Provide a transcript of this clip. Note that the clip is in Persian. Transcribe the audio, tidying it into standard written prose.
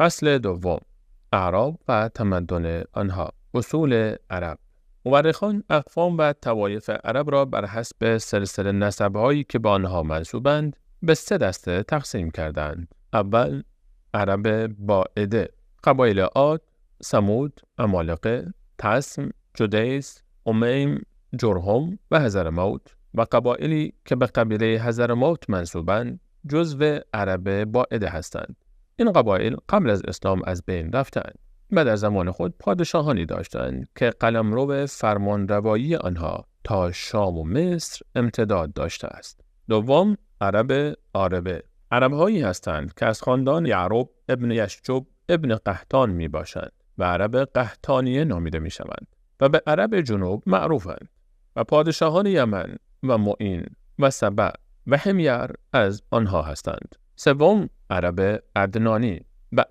فصل دوم، اعراب و تمدن آنها. اصول عرب. مورخان اقوام و طوایف عرب را بر حسب سلسله نسب‌هایی که به آنها منسوبند به 3 دسته تقسیم کردند. اول، عرب باعده، قبایل عاد، ثمود، عمالقه، تسم، جدیس، امیم، جرهم و حضرموت و قبایلی که به قبیله حضرموت منسوبند جزو عرب باعده هستند. این قبایل قبل از اسلام از بین رفتند و در زمان خود پادشاهانی داشتند که قلمرو فرمانروایی آنها تا شام و مصر امتداد داشته است. دوم، عرب عاربه، عرب‌هایی هستند که از خاندان یعرب ابن یشجب ابن قحطان می باشند و عرب قحطانیه نامیده می شوند و به عرب جنوب معروفند و پادشاهان یمن و معین و سبع و حمیر از آنها هستند. سوم، عرب عدنانی و